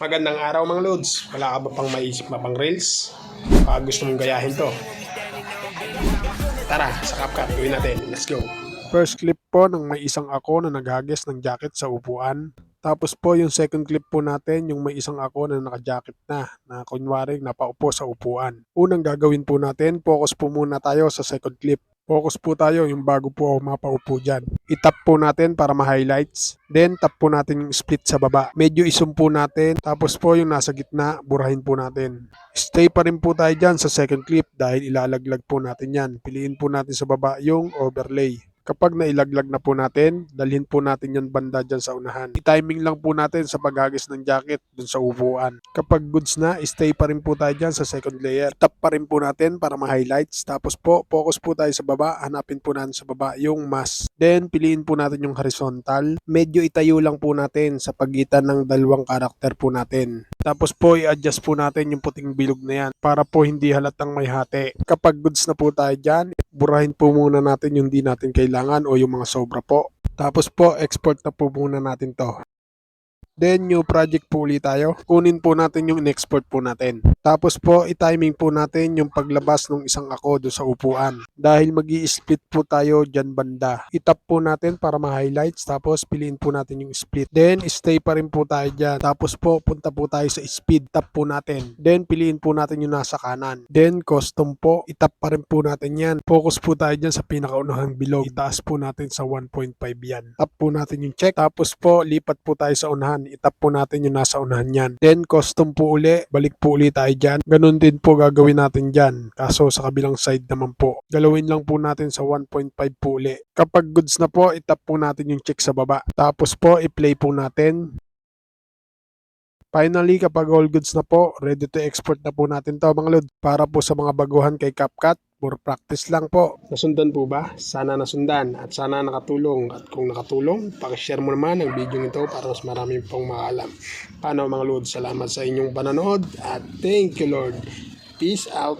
Magandang araw mga lods. Wala ka ba pang maisip na pang reels? Gusto mong gayahin to? Tara, sa CapCut, gawin natin. Let's go. First clip po ng may isang ako na naghagis ng jacket sa upuan. Tapos po yung second clip po natin yung may isang ako na naka-jacket na kunwari napaupo sa upuan. Unang gagawin po natin, focus po muna tayo sa second clip. Focus po tayo yung bago po ako mapaupo dyan. I-tap po natin para ma-highlights. Then tap po natin yung split sa baba. Medyo isum po natin. Tapos po yung nasa gitna, burahin po natin. Stay pa rin po tayo dyan sa second clip dahil ilalaglag po natin yan. Piliin po natin sa baba yung overlay. Kapag nailaglag na po natin, dalhin po natin yan banda dyan sa unahan. I-timing lang po natin sa paghagis ng jacket dun sa upuan. Kapag goods na, stay pa rin po tayo dyan sa second layer. Tap pa rin po natin para ma-highlights. Tapos po, focus po tayo sa baba. Hanapin po natin sa baba yung mask. Then, piliin po natin yung horizontal. Medyo itayo lang po natin sa pagitan ng dalawang karakter po natin. Tapos po, i-adjust po natin yung puting bilog na yan para po hindi halatang may hati. Kapag goods na po tayo dyan, burahin po muna natin yung di natin kailangan o yung mga sobra po. Tapos po, export na po muna natin to. Then, new project po ulit tayo. Kunin po natin yung in-export po natin. Tapos po, i-timing po natin yung paglabas ng isang ako doon sa upuan. Dahil mag-i-split po tayo dyan banda. I-tap po natin para ma-highlights. Tapos, piliin po natin yung split. Then, stay pa rin po tayo dyan. Tapos po, punta po tayo sa speed. Tap po natin. Then, piliin po natin yung nasa kanan. Then, custom po. I-tap pa rin po natin yan. Focus po tayo dyan sa pinakaunahang bilog. Itaas po natin sa 1.5 yan. Tap po natin yung check. Tapos po, lipat po tayo sa unahan. I-tap po natin yung nasa unahan yan. Then, custom po uli. Balik po uli tayo dyan. Ganun din po gagawin natin dyan. Kaso sa kabilang side naman po. Galawin lang po natin sa 1.5 po uli. Kapag goods na po, i-tap po natin yung check sa baba. Tapos po, i-play po natin. Finally, kapag all goods na po, ready to export na po natin to mga lod. Para po sa mga baguhan kay CapCut, for practice lang po. Nasundan po ba? Sana nasundan at sana nakatulong. At kung nakatulong, pakishare mo naman ang video nito para mas marami pong makaalam. Paano mga lod? Salamat sa inyong panonood at thank you Lord. Peace out.